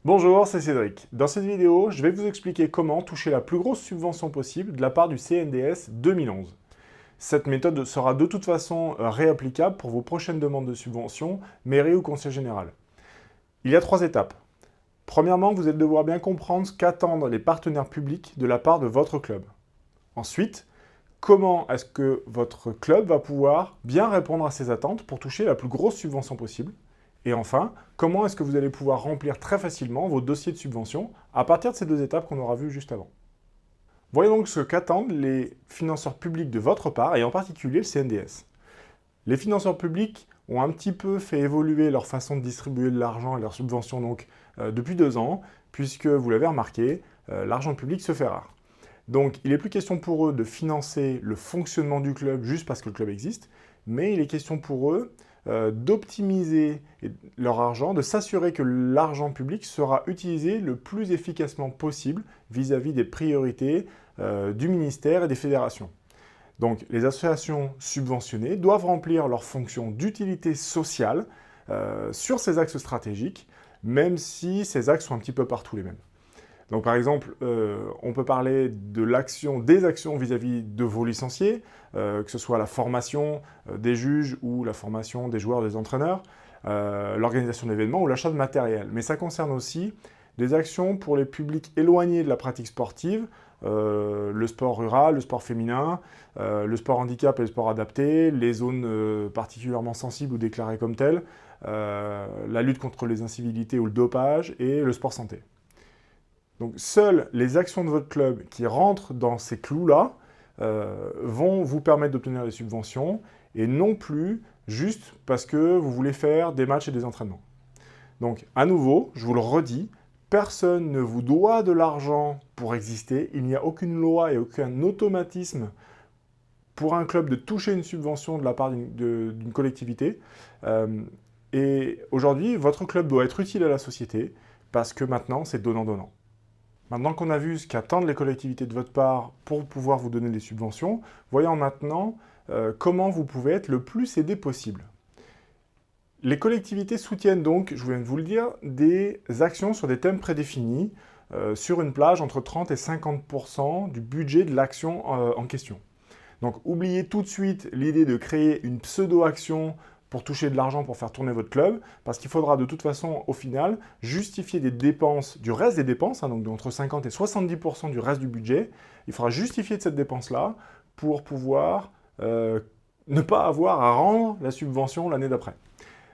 Bonjour, c'est Cédric. Dans cette vidéo, je vais vous expliquer comment toucher la plus grosse subvention possible de la part du CNDS 2011. Cette méthode sera de toute façon réapplicable pour vos prochaines demandes de subvention, mairie ou conseil général. Il y a 3 étapes. Premièrement, vous allez devoir bien comprendre ce qu'attendent les partenaires publics de la part de votre club. Ensuite, comment est-ce que votre club va pouvoir bien répondre à ces attentes pour toucher la plus grosse subvention possible. Et enfin, comment est-ce que vous allez pouvoir remplir très facilement vos dossiers de subvention à partir de ces 2 étapes qu'on aura vues juste avant. Voyons donc ce qu'attendent les financeurs publics de votre part, et en particulier le CNDS. Les financeurs publics ont un petit peu fait évoluer leur façon de distribuer de l'argent et leurs subventions depuis 2 ans, puisque, vous l'avez remarqué, l'argent public se fait rare. Donc, il n'est plus question pour eux de financer le fonctionnement du club juste parce que le club existe, mais il est question pour eux d'optimiser leur argent, de s'assurer que l'argent public sera utilisé le plus efficacement possible vis-à-vis des priorités du ministère et des fédérations. Donc, les associations subventionnées doivent remplir leur fonction d'utilité sociale sur ces axes stratégiques, même si ces axes sont un petit peu partout les mêmes. Donc par exemple, on peut parler des actions vis-à-vis de vos licenciés, que ce soit la formation des juges ou la formation des joueurs, des entraîneurs, l'organisation d'événements ou l'achat de matériel. Mais ça concerne aussi des actions pour les publics éloignés de la pratique sportive, le sport rural, le sport féminin, le sport handicap et le sport adapté, les zones particulièrement sensibles ou déclarées comme telles, la lutte contre les incivilités ou le dopage et le sport santé. Donc seules les actions de votre club qui rentrent dans ces clous-là vont vous permettre d'obtenir des subventions et non plus juste parce que vous voulez faire des matchs et des entraînements. Donc à nouveau, je vous le redis, personne ne vous doit de l'argent pour exister. Il n'y a aucune loi et aucun automatisme pour un club de toucher une subvention de la part d'une collectivité. Et aujourd'hui, votre club doit être utile à la société parce que maintenant, c'est donnant-donnant. Maintenant qu'on a vu ce qu'attendent les collectivités de votre part pour pouvoir vous donner des subventions, voyons maintenant comment vous pouvez être le plus aidé possible. Les collectivités soutiennent donc, je viens de vous le dire, des actions sur des thèmes prédéfinis sur une plage entre 30 et 50% du budget de l'action en question. Donc oubliez tout de suite l'idée de créer une pseudo-action pour toucher de l'argent pour faire tourner votre club, parce qu'il faudra de toute façon, au final, justifier des dépenses, du reste des dépenses, donc entre 50 et 70% du reste du budget. Il faudra justifier de cette dépense-là pour pouvoir ne pas avoir à rendre la subvention l'année d'après.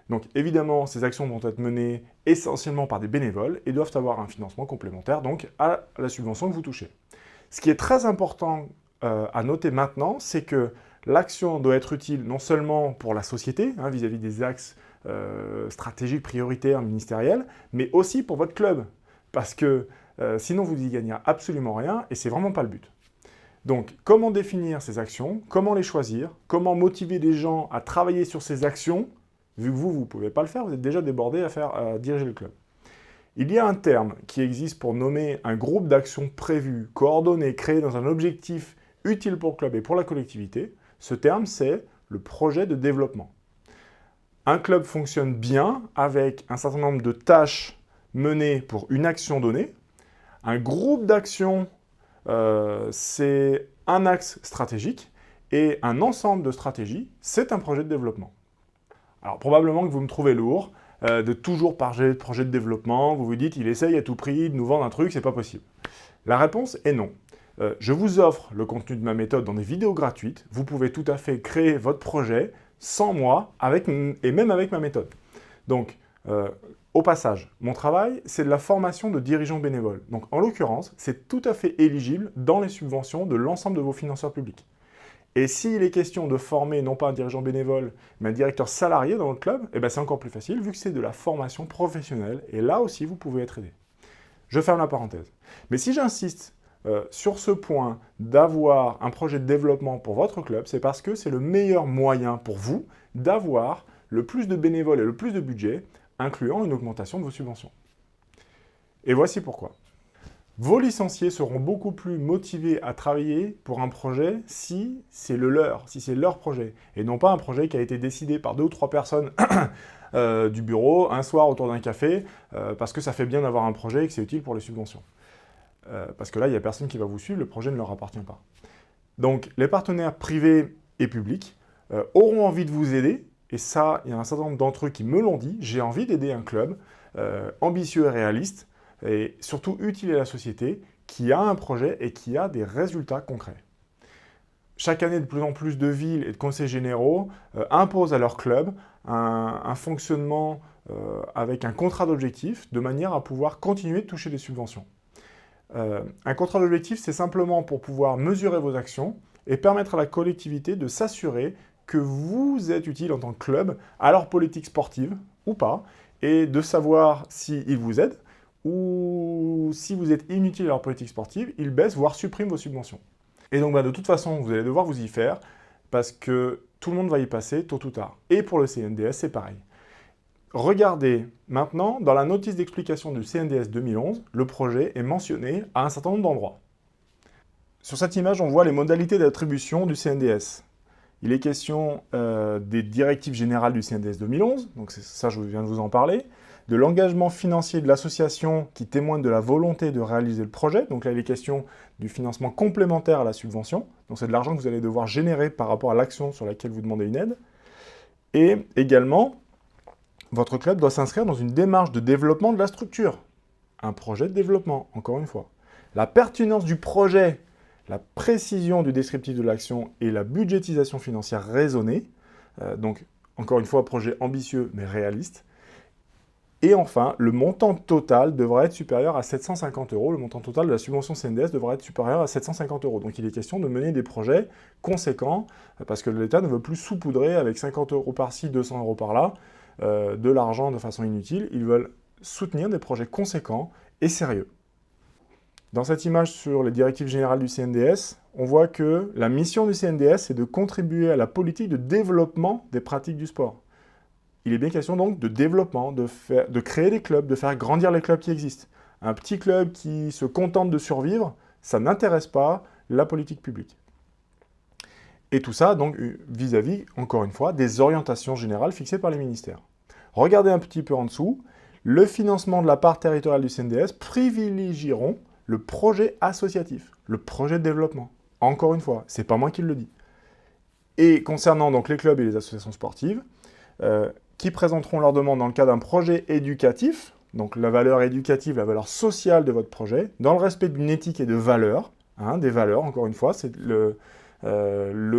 Donc évidemment, ces actions vont être menées essentiellement par des bénévoles et doivent avoir un financement complémentaire donc à la subvention que vous touchez. Ce qui est très important à noter maintenant, c'est que l'action doit être utile non seulement pour la société, vis-à-vis des axes stratégiques prioritaires ministériels, mais aussi pour votre club. Parce que sinon, vous n'y gagnez absolument rien et c'est vraiment pas le but. Donc, comment définir ces actions? Comment les choisir? Comment motiver les gens à travailler sur ces actions? Vu que vous ne pouvez pas le faire, vous êtes déjà débordé à diriger le club. Il y a un terme qui existe pour nommer un groupe d'actions prévues, coordonnées, créées dans un objectif utile pour le club et pour la collectivité. Ce terme, c'est le projet de développement. Un club fonctionne bien avec un certain nombre de tâches menées pour une action donnée. Un groupe d'actions, c'est un axe stratégique. Et un ensemble de stratégies, c'est un projet de développement. Alors probablement que vous me trouvez lourd de toujours parler de projet de développement. Vous vous dites, il essaye à tout prix de nous vendre un truc, c'est pas possible. La réponse est non. Je vous offre le contenu de ma méthode dans des vidéos gratuites. Vous pouvez tout à fait créer votre projet sans moi et même avec ma méthode. Donc, au passage, mon travail, c'est de la formation de dirigeants bénévoles. Donc, en l'occurrence, c'est tout à fait éligible dans les subventions de l'ensemble de vos financeurs publics. Et s'il est question de former non pas un dirigeant bénévole, mais un directeur salarié dans votre club, eh ben c'est encore plus facile vu que c'est de la formation professionnelle. Et là aussi, vous pouvez être aidé. Je ferme la parenthèse. Mais si j'insiste sur ce point d'avoir un projet de développement pour votre club, c'est parce que c'est le meilleur moyen pour vous d'avoir le plus de bénévoles et le plus de budget, incluant une augmentation de vos subventions. Et voici pourquoi. Vos licenciés seront beaucoup plus motivés à travailler pour un projet si c'est le leur, si c'est leur projet, et non pas un projet qui a été décidé par 2 ou 3 personnes du bureau, un soir autour d'un café, parce que ça fait bien d'avoir un projet et que c'est utile pour les subventions. Parce que là, il n'y a personne qui va vous suivre, le projet ne leur appartient pas. Donc, les partenaires privés et publics auront envie de vous aider, et ça, il y a un certain nombre d'entre eux qui me l'ont dit, j'ai envie d'aider un club ambitieux et réaliste, et surtout utile à la société, qui a un projet et qui a des résultats concrets. Chaque année, de plus en plus de villes et de conseils généraux imposent à leur club un fonctionnement avec un contrat d'objectif, de manière à pouvoir continuer de toucher des subventions. Un contrat d'objectif, c'est simplement pour pouvoir mesurer vos actions et permettre à la collectivité de s'assurer que vous êtes utile en tant que club à leur politique sportive, ou pas, et de savoir s'ils vous aident, ou si vous êtes inutile à leur politique sportive, ils baissent, voire suppriment vos subventions. Et donc de toute façon, vous allez devoir vous y faire, parce que tout le monde va y passer tôt ou tard. Et pour le CNDS, c'est pareil. Regardez maintenant, dans la notice d'explication du CNDS 2011, le projet est mentionné à un certain nombre d'endroits. Sur cette image, on voit les modalités d'attribution du CNDS. Il est question des directives générales du CNDS 2011, donc ça je viens de vous en parler, de l'engagement financier de l'association qui témoigne de la volonté de réaliser le projet, donc là il est question du financement complémentaire à la subvention, donc c'est de l'argent que vous allez devoir générer par rapport à l'action sur laquelle vous demandez une aide, et également, votre club doit s'inscrire dans une démarche de développement de la structure, un projet de développement, encore une fois. La pertinence du projet, la précision du descriptif de l'action et la budgétisation financière raisonnée, donc encore une fois, projet ambitieux mais réaliste. Et enfin, le montant total devra être supérieur à 750 €. Le montant total de la subvention CNDS devra être supérieur à 750 €. Donc il est question de mener des projets conséquents, parce que l'État ne veut plus saupoudrer avec 50 € par-ci, 200 € par-là, de l'argent de façon inutile. Ils veulent soutenir des projets conséquents et sérieux. Dans cette image sur les directives générales du CNDS, on voit que la mission du CNDS est de contribuer à la politique de développement des pratiques du sport. Il est bien question donc de développement, de créer des clubs, de faire grandir les clubs qui existent. Un petit club qui se contente de survivre, ça n'intéresse pas la politique publique. Et tout ça donc vis-à-vis, encore une fois, des orientations générales fixées par les ministères. Regardez un petit peu en dessous, le financement de la part territoriale du CNDS privilégieront le projet associatif, le projet de développement. Encore une fois, c'est pas moi qui le dis. Et concernant donc les clubs et les associations sportives, qui présenteront leur demande dans le cadre d'un projet éducatif, donc la valeur éducative, la valeur sociale de votre projet, dans le respect d'une éthique et de valeurs, des valeurs, encore une fois, c'est le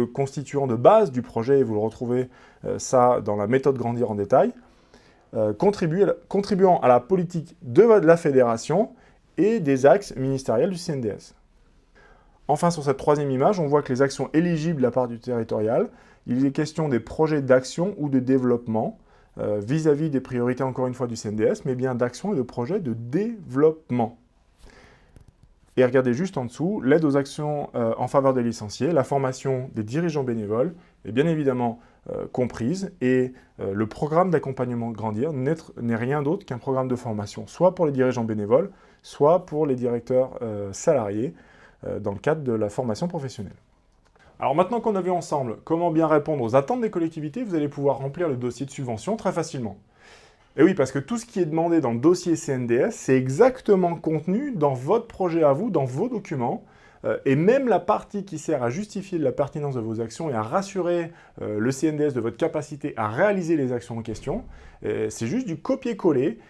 constituant de base du projet, et vous le retrouvez ça dans la méthode Grandir en détail, contribuant à la politique de la fédération et des axes ministériels du CNDS. Enfin, sur cette troisième image, on voit que les actions éligibles de la part du territorial, il est question des projets d'action ou de développement vis-à-vis des priorités, encore une fois, du CNDS, mais bien d'actions et de projets de développement. Et regardez juste en dessous, l'aide aux actions en faveur des licenciés, la formation des dirigeants bénévoles est bien évidemment comprise, et le programme d'accompagnement Grandir n'est rien d'autre qu'un programme de formation, soit pour les dirigeants bénévoles, soit pour les directeurs salariés, dans le cadre de la formation professionnelle. Alors maintenant qu'on a vu ensemble comment bien répondre aux attentes des collectivités, vous allez pouvoir remplir le dossier de subvention très facilement. Et oui, parce que tout ce qui est demandé dans le dossier CNDS, c'est exactement contenu dans votre projet à vous, dans vos documents, et même la partie qui sert à justifier de la pertinence de vos actions et à rassurer le CNDS de votre capacité à réaliser les actions en question, c'est juste du copier-coller,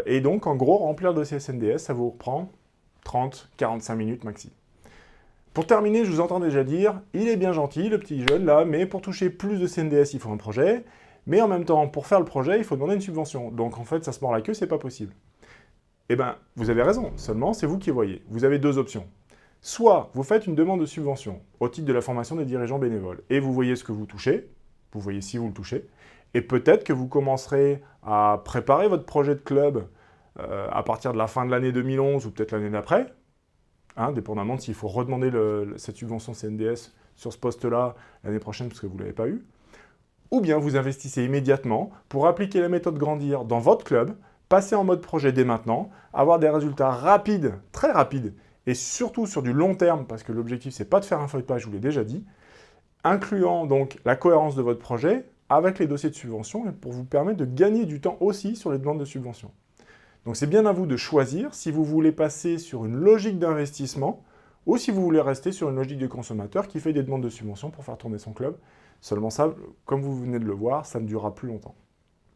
et donc en gros, remplir le dossier CNDS, ça vous reprend 30-45 minutes maxi. Pour terminer, je vous entends déjà dire, il est bien gentil, le petit jeune là, mais pour toucher plus de CNDS, il faut un projet, mais en même temps, pour faire le projet, il faut demander une subvention. Donc en fait, ça se mord la queue, c'est pas possible. Eh bien, vous avez raison, seulement c'est vous qui voyez. Vous avez deux options. Soit vous faites une demande de subvention au titre de la formation des dirigeants bénévoles, et vous voyez ce que vous touchez, vous voyez si vous le touchez, et peut-être que vous commencerez à préparer votre projet de club à partir de la fin de l'année 2011 ou peut-être l'année d'après, dépendamment de s'il faut redemander cette subvention CNDS sur ce poste-là l'année prochaine parce que vous ne l'avez pas eu. Ou bien vous investissez immédiatement pour appliquer la méthode Grandir dans votre club, passer en mode projet dès maintenant, avoir des résultats rapides, très rapides, et surtout sur du long terme, parce que l'objectif, c'est pas de faire un feuille de page, je vous l'ai déjà dit, incluant donc la cohérence de votre projet avec les dossiers de subvention, et pour vous permettre de gagner du temps aussi sur les demandes de subvention. Donc c'est bien à vous de choisir si vous voulez passer sur une logique d'investissement, ou si vous voulez rester sur une logique de consommateur qui fait des demandes de subvention pour faire tourner son club. Seulement ça, comme vous venez de le voir, ça ne durera plus longtemps.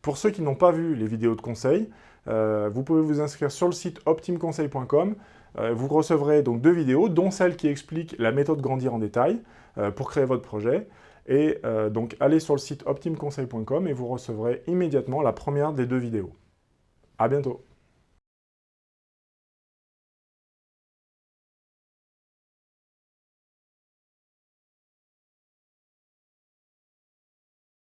Pour ceux qui n'ont pas vu les vidéos de conseil, vous pouvez vous inscrire sur le site optimeconseil.com. Vous recevrez donc 2 vidéos, dont celle qui explique la méthode grandir en détail pour créer votre projet. Et donc allez sur le site optimeconseil.com et vous recevrez immédiatement la première des 2 vidéos. À bientôt.